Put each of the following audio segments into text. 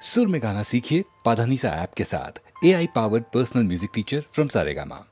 सुर में गाना सीखिए पाधानीसा ऐप के साथ। AI powered personal music teacher from Saregama.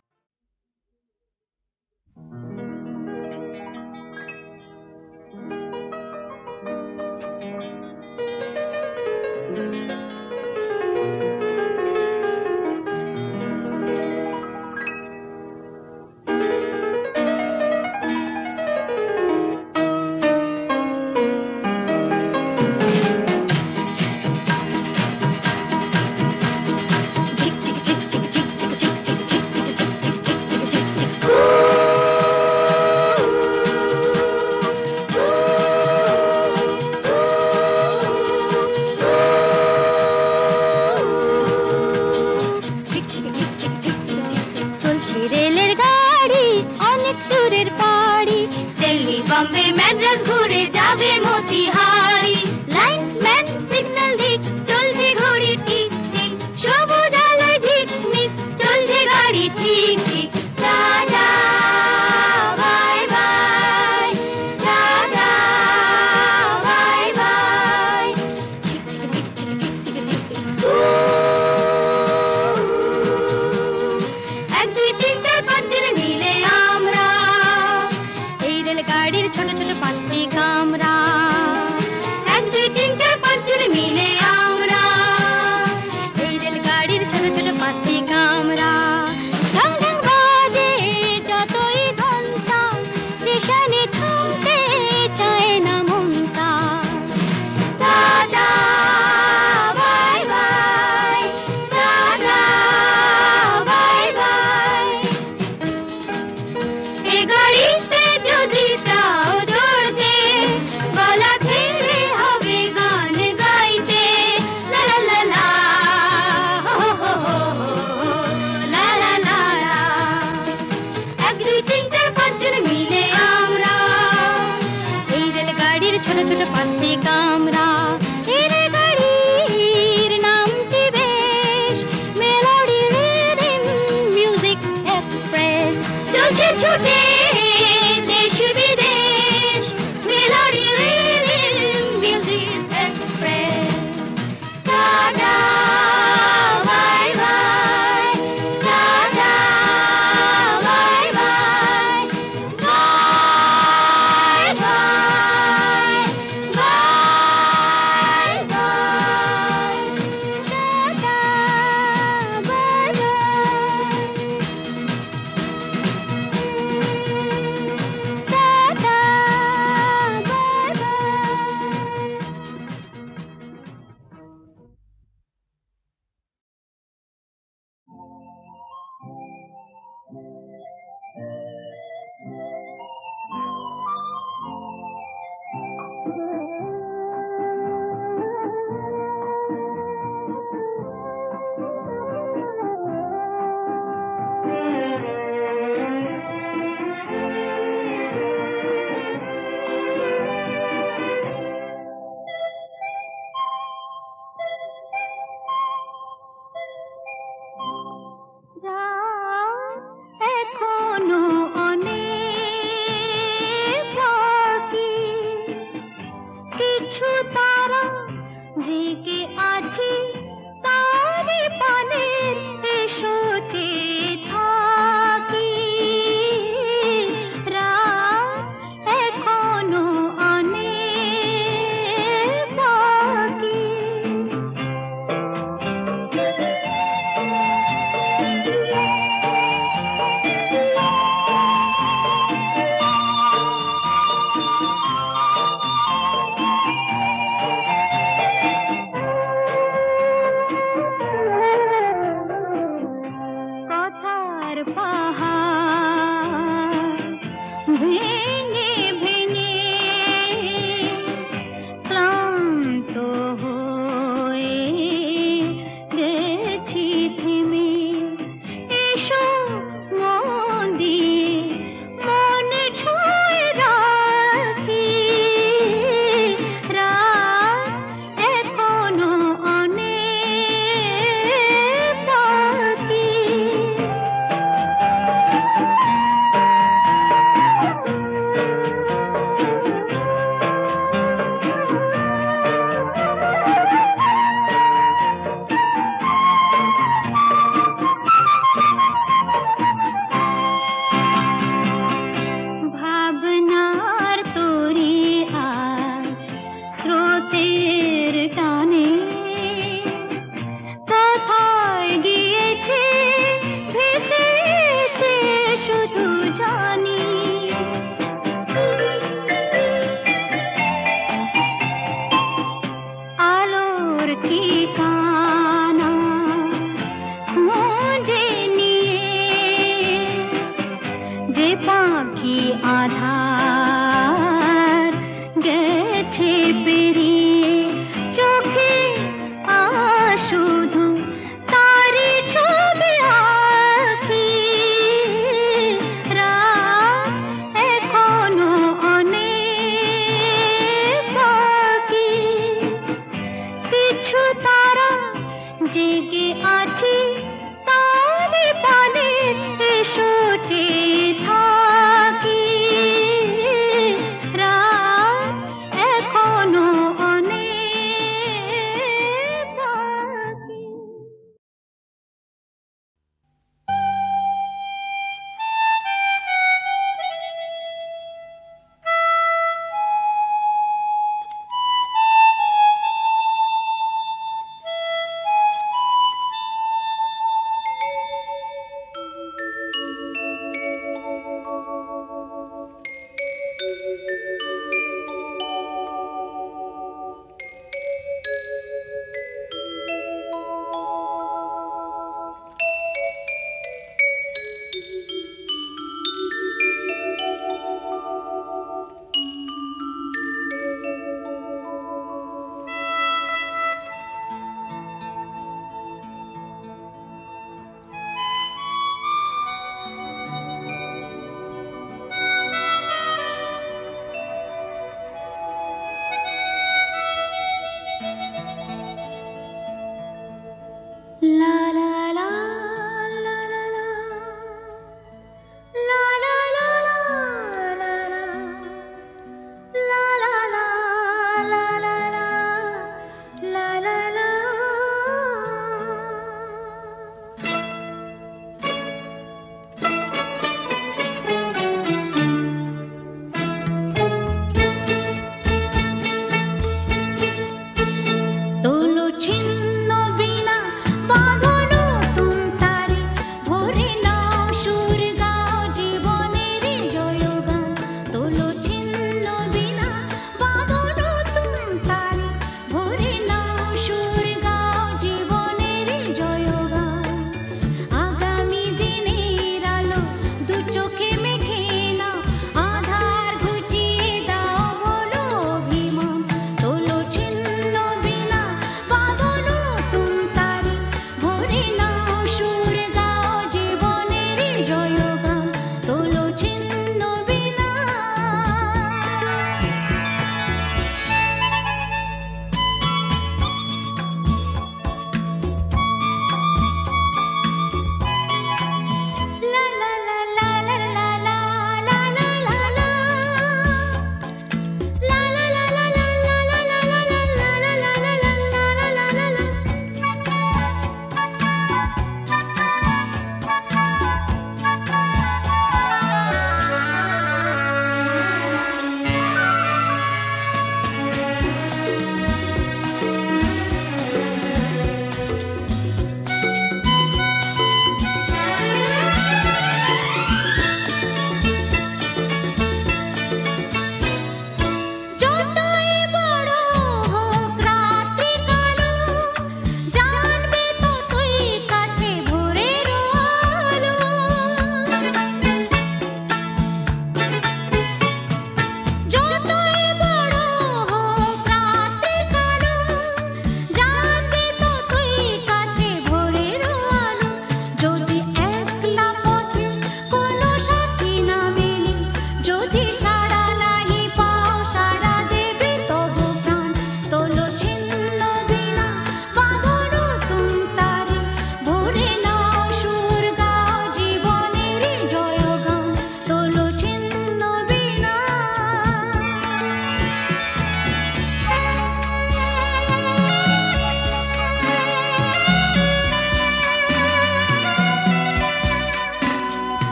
বাঁধনো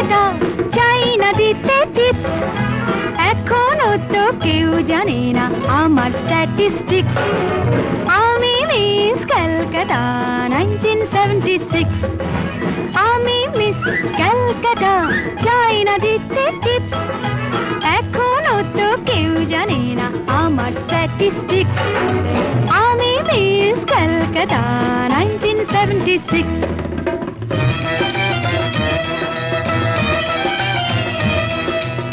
ক্যালকাটা চাই না দিতে টিপস এখনো তো কেউ জানে না আমার স্ট্যাটিস্টিক্স আমি মিস ক্যালকাটা 1976 আমি মিস ক্যালকাটা চাই না দিতে টিপস এখনো তো কেউ জানে না আমার স্ট্যাটিস্টিক্স আমি মিস ক্যালকাটা 1976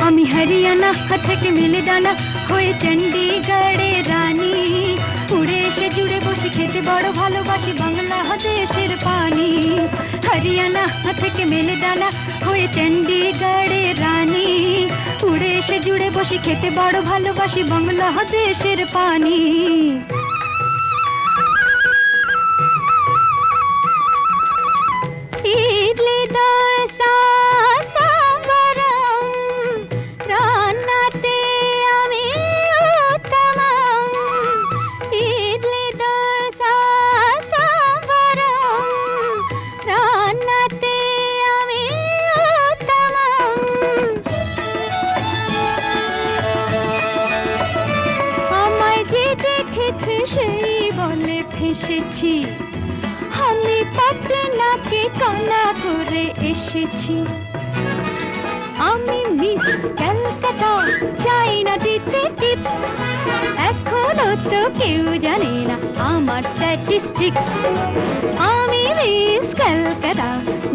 আমি হরিয়ানা থেকে মিলে ডানা হয়ে চণ্ডীগড়ের রানী উড়ে এসে জুড়ে বসে খেতে বড় ভালোবাসি বাংলাদেশের পানি হরিয়ানা থেকে মেলে ডানা হয়ে চণ্ডীগড়ের রানী উড়ে এসে জুড়ে বসে খেতে বড় ভালোবাসি বাংলাদেশের পানি ইডলি দোসা সাম্বারম রান্নাতে আমি উত্তমম ইডলি দোসা সাম্বারম রান্নাতে আমি উত্তমম আমায় যে দেখেছে সেই বলে ফেসেছি আমি পাটনাকে কানা করে এসেছি আমি মিস ক্যালকাটা চাই না দিতে টিপস এখনো তো কেউ জানে না আমার স্ট্যাটিস্টিক্স আমি মিস ক্যালকাটা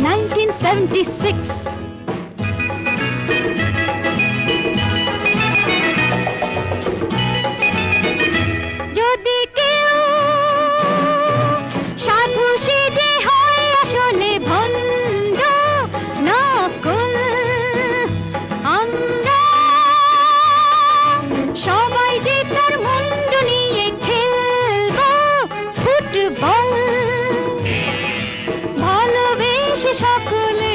1976 যদি কেউ সাধু সেজে হয় আসলে ভণ্ড নকল আমরা সবাই যে তার মুন্ড নিয়ে খেলবো ফুটবল ভালোবেসে সকলে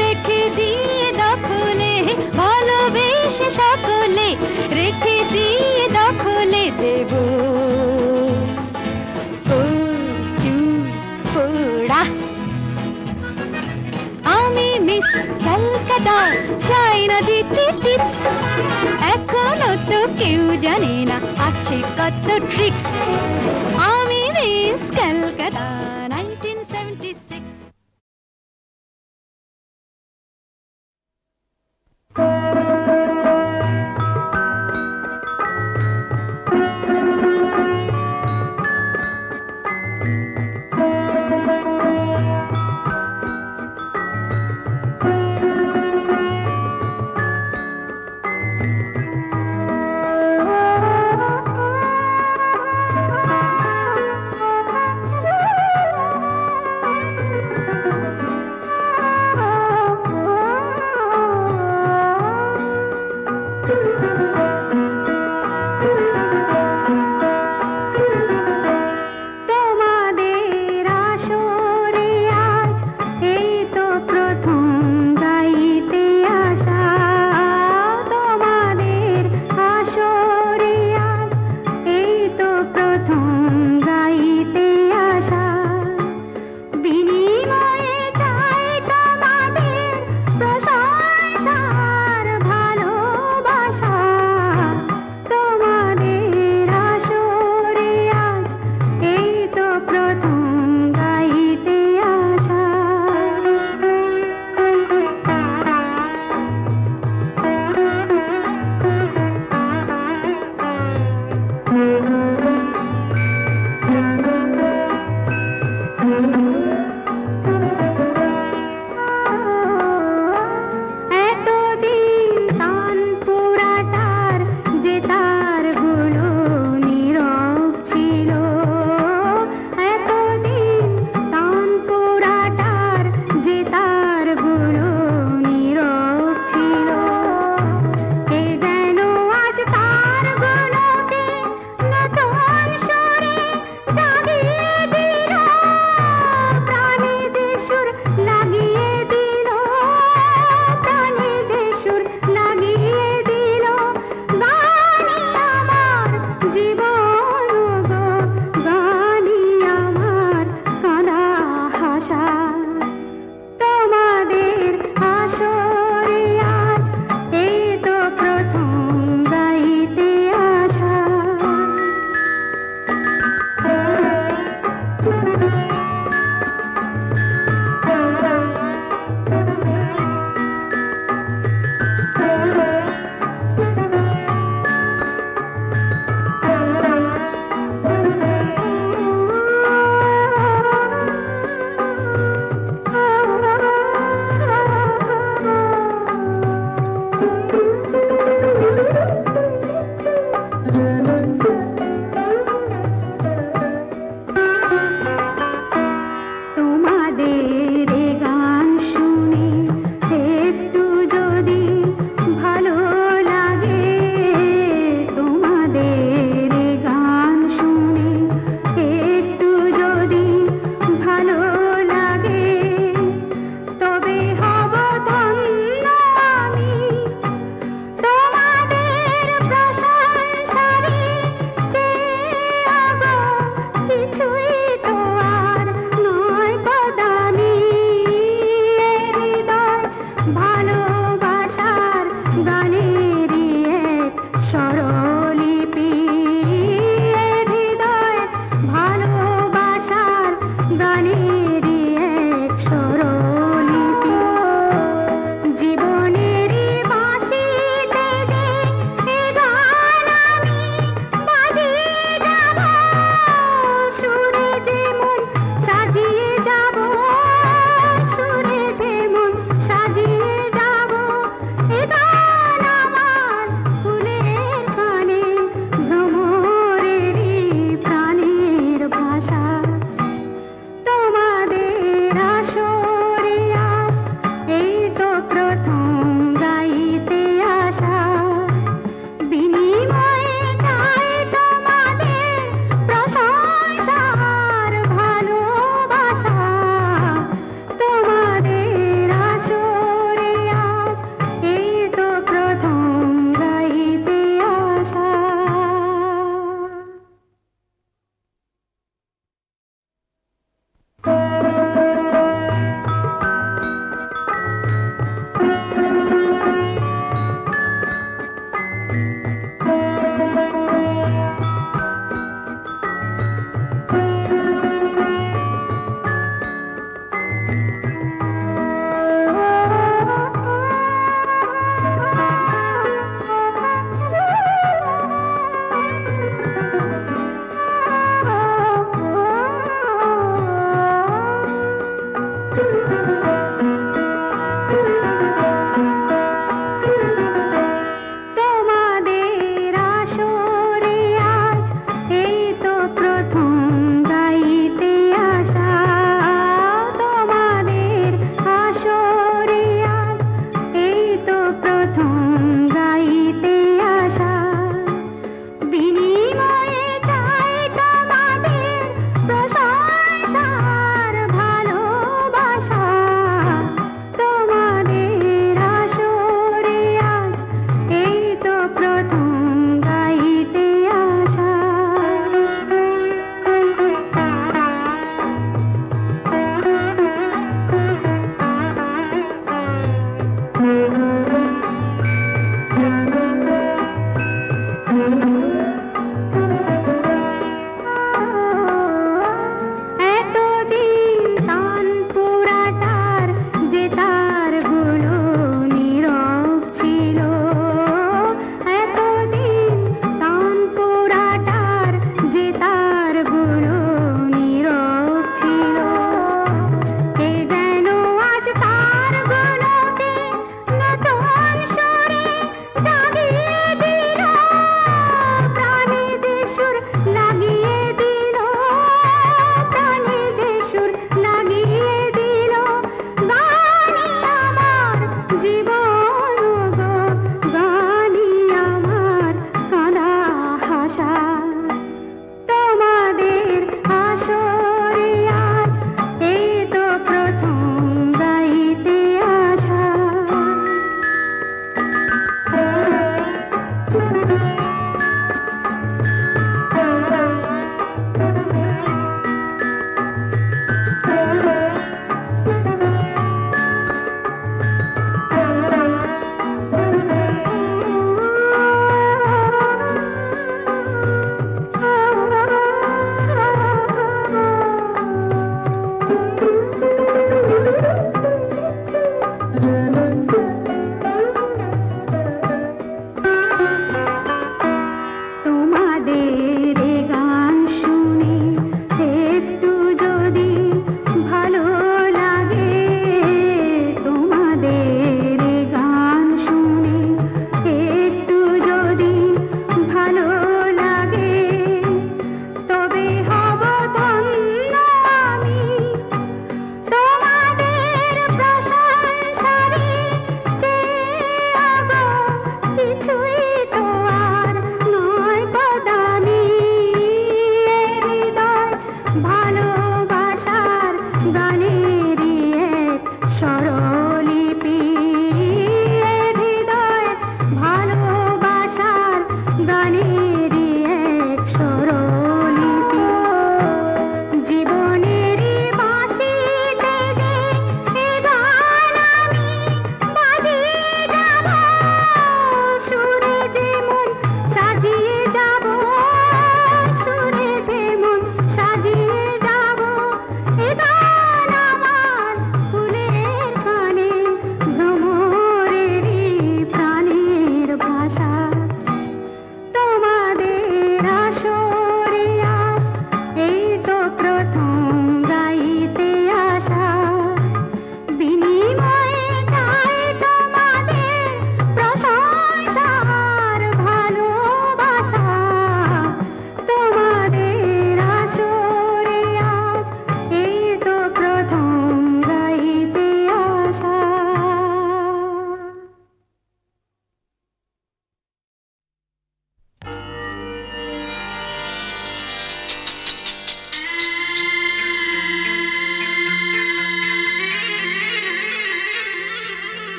রেখে দিয়ে দখলে ভালোবেসে সকলে রেখে দিয়ে দখলে দেব আমি মিস ক্যালকাটা চাই না দিতে টিপস এখনো তো কেউ জানে না আছে কত ট্রিক্স আমি মিস ক্যালকাটা 1976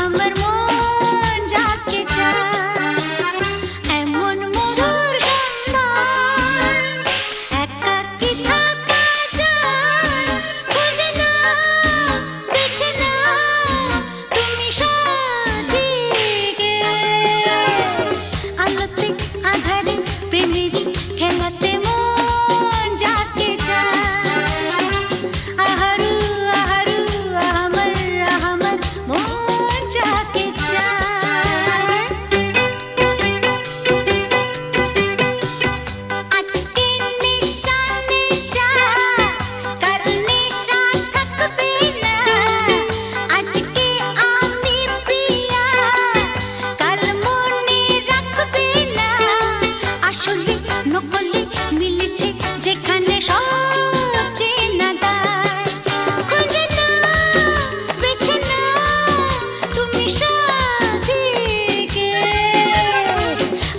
আমার মন যাকে চায় এমন মধুর সন্ধান একাকী থাকা যায় খুঁজে নাও বেছে নাও তুমি সাজিকে আলোতে আধারে প্রেমেরই খেলাতে মন যাকে চায় আহারু আহারু আমার মন যাকে চায় আজকে নিশা নিশা কাল নিশা থাকবে না আজকে আমি প্রিয়া কাল মনে রাখবে না আসলে নকলে মিলেছে যেখানে সব চেনা দায় খুঁজে নাও বেছে নাও তুমি সাজিকে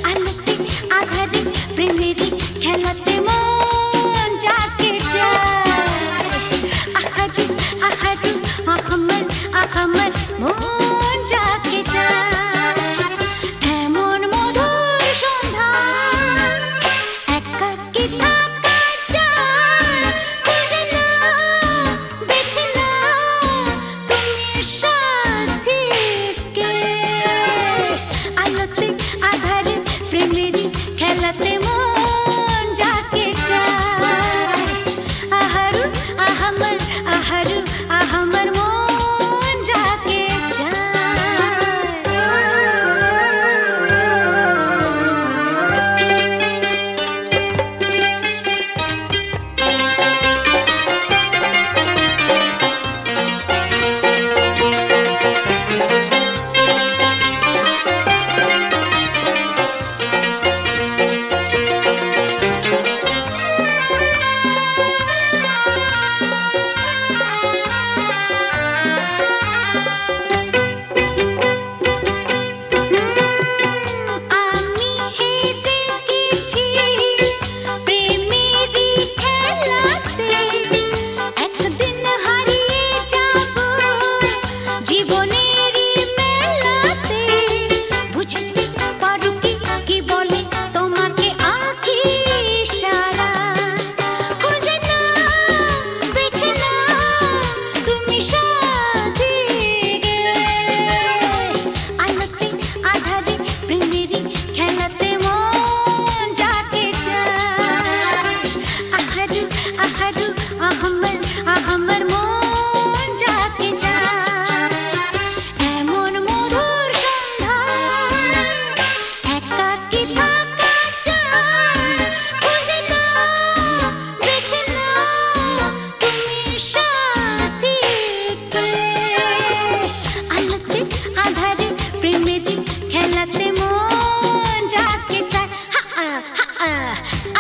আলোতে আধারে প্রেমেরই খেলাতে মন যাকে চায় আহারু আহারু আমার মন যাকে চায় এমন মধুর সন্ধান একাকী থাকা যায় খুঁজে নাও বেছে নাও তুমি সাথীকে আলোতে আধারে প্রেমেরই খেলাতে মন যাকে চায় আহারু আমার মন যাকে চায় আমি হেরে গেছি প্রেমেরই খেলাতে একদিন হারিয়ে যাব জীবনেরই মেলাতে বুঝতে পারো কি বলে তোমাকে আঁখি ইশারা খুঁজে নাও বেছে নাও তুমি সাজিকে আলোতে আধারে প্রেমেরই খেলাতে মন যাকে চায় আহারু আমার মন যাকে চায় এমন মধুর সন্ধান একাকী থাকা যায় খুঁজে নাও বেছে নাও তুমি সাথীকে আলোতে আধারে প্রেমেরই খেলাতে মন যাকে চায়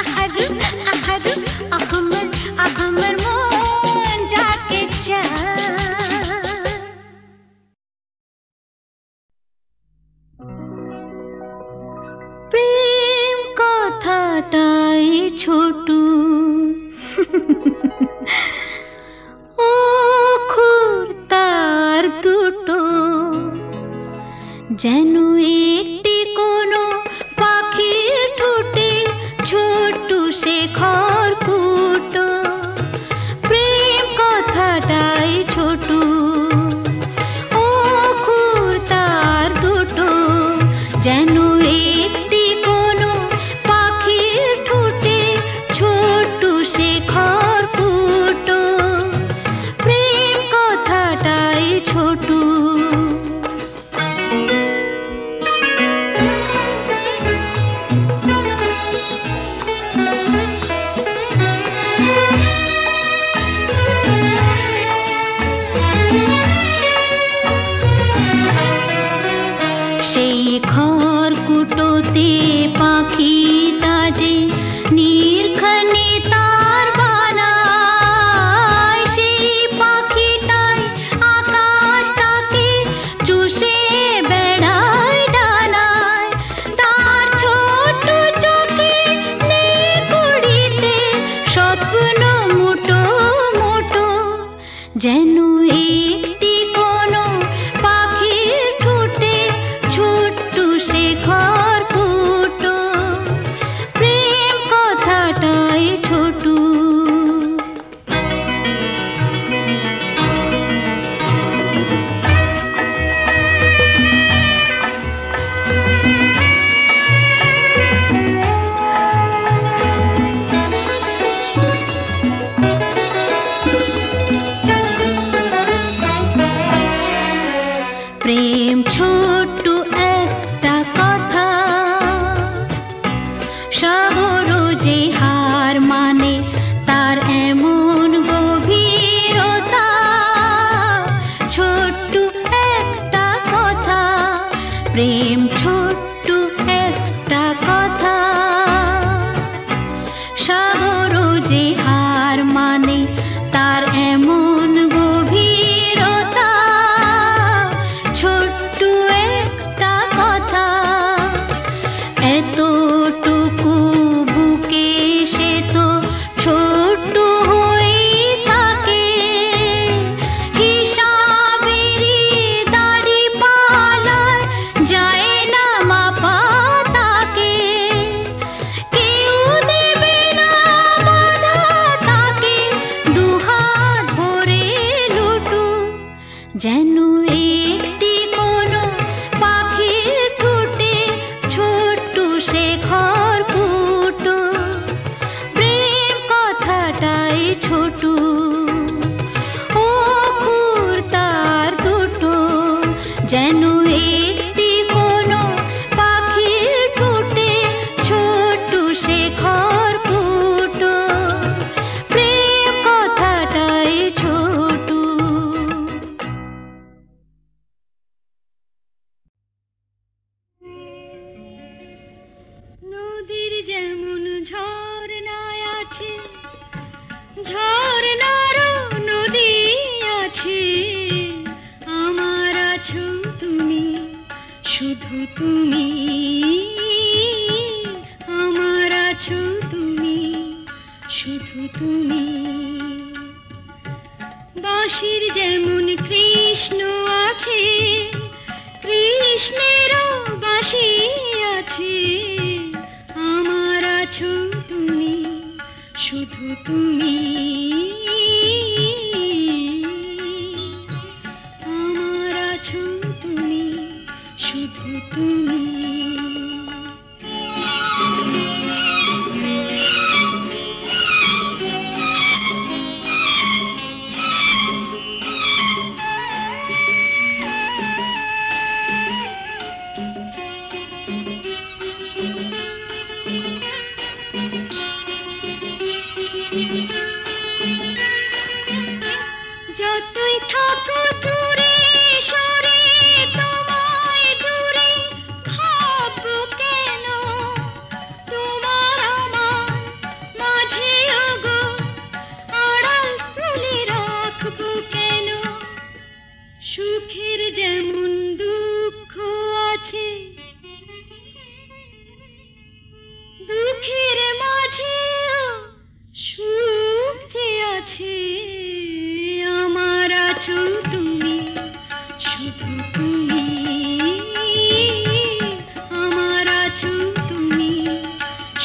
আহারু আমার মন যাকে চায় প্রেম কথাটাই ছোট অক্ষর তার দুটো যেন একটি কোনো পাখির ঠোঁটে ছোট্ট সে খড়কুটো প্রেম কথাটাই ছোট অক্ষর তার দুটো যেন একটি কোনো পাখির ঠোঁটে ছোট্ট সে খড়কুটো প্রেম কথাটাই ছোট সেই খড়কুটোতে পাখিটা যে নির্ঘানে তার বানায় সেই পাখিটাই আকাশটাকে চুষে বেড়ায় ডানায় তার ছোট চোখে নেই কুড়িতে স্বপ্ন মুঠো মুঠো যেন একটি কোনো পাখি প্রেম ছোট্ট একটা কথা, সাগর যে হার মানে তার এমন গভীরতা। ছোট্ট একটা কথা, প্রেম ছোট্ট একটা কথা, সাগর যে হার মানে তার এমন গভীরতা। ছোট্ট একটা কথা, এতটুকু বুকে সে তো ছোট্ট হয়ে থাকে। হিসাবেরই দাড়ি পালায় যায় না মাপা তাকে। কেউ দেবে না বাধা তাকে, দুহাত ভরে লুটু যেন একটি কোনো পাখির ঠোঁটে ছোট্ট শেখর ফুটো। প্রেম কথাটাই ছোট, অক্ষর তার দুটো, যেন একটি কোনো পাখির ঠোঁটে ছোট্ট শেখর ফুটো। প্রেম কথাটাই ছোট। নদীর যেমন ঝর্ণায় আছে, ঝর্ণারও নদী আছে, আমার আছো তুমি, শুধু তুমি, আমার আছো তুমি, শুধু তুমি। বাঁশির যেমন কৃষ্ণ আছে, কৃষ্ণেরও বাঁশি আছে, আমার আছো তুমি, শুধু তুমি, আমার আছো তুমি, শুধু তুমি। যতই থাকো দূরে সরে, তোমায় দূরে ভাববো কেন? তোমার আমার মাঝে ওগো আড়াল তুলে রাখবো কেন? সুখের যেমন দুঃখ আছে, দুঃখের মাঝেও সুখ যে আছে, আমার আছো তুমি, শুধু তুমি, আমার আছো তুমি,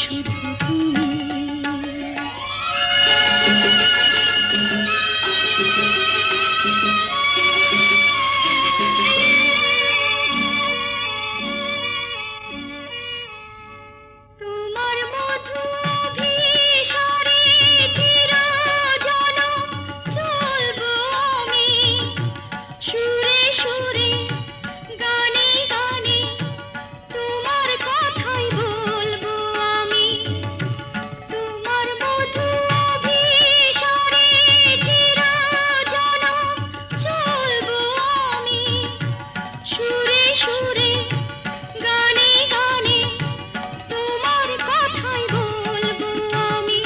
শুধু তুমি। তোমার মধু অভিসারে চিরজনম চলবো আমি, সুরে সুরে গানে গানে তোমার কথাই বলবো আমি। তোমার মধু অভিসারে চিরজনম চলবো আমি, সুরে সুরে গানে গানে তোমার কথাই বলবো আমি।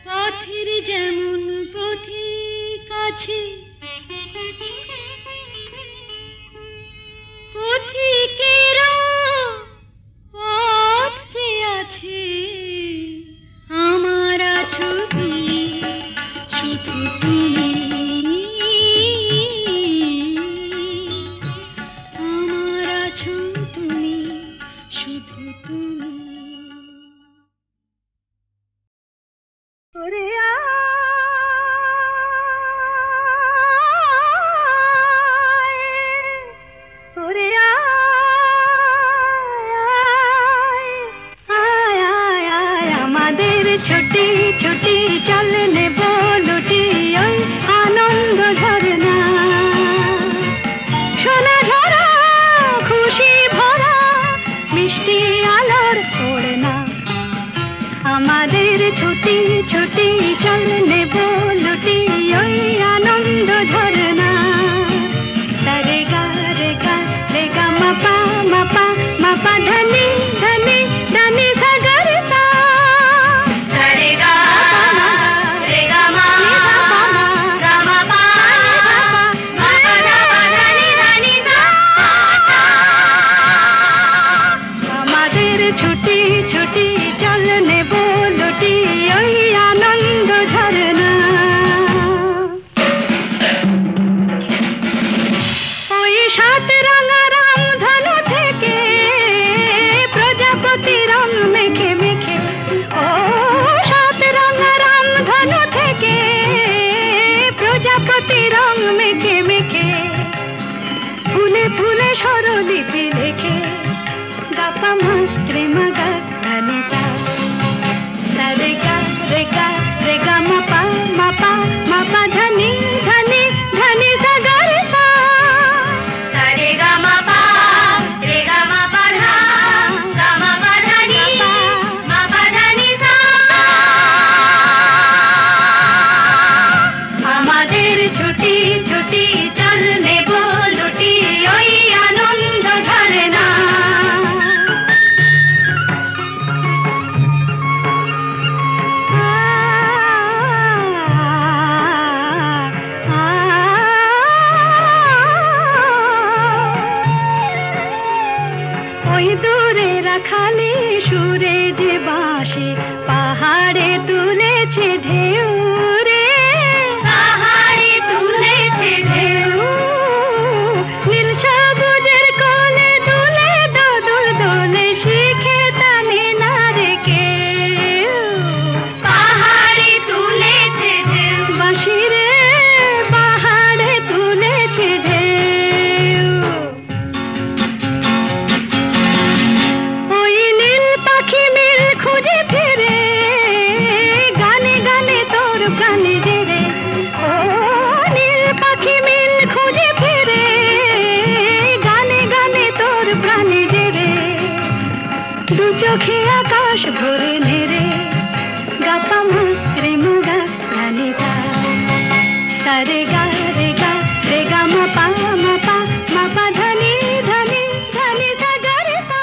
পথের যেমন পথিক আছে, लिपि लिखे गप मस्त्रे मगा धनिता रे गा रे गा रे गा म पा धनी धनी धनी सा गा रे सा रे गा म पा धा गा म पा धनी धनी सा আমাদের ছুটি ছুটি চল নেব লুটি ওই আনন্দ ঝরে না ওই দূরে রাখালি সুরে যে বাঁশি পাহাড়ে তুলেছে ঢেউ রে পাহাড়ে তুলেছে ঢেউ নীল সবুজের কোলে দুলে দোদুল দোলে শিখে টানে না রে কেউ পাহাড়ে তুলেছে ঢেউ বাঁশি রে পাহাড়ে তুলেছে ঢেউ ওই নীল পাখি মিল খুঁজে ফিরে গানে গানে তোর প্রাণে জেরে ও নীল পাখি মিল খুঁজে ফিরে গানে গানে তোর প্রাণে জেরে দু চোখে আকাশ ভরে নেরে গাপা মাত্রে মুগা ধানিতা রে গা রে গা রে গা মা পা ধনি ধনি ধনি সা গা রে সা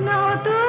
নতুন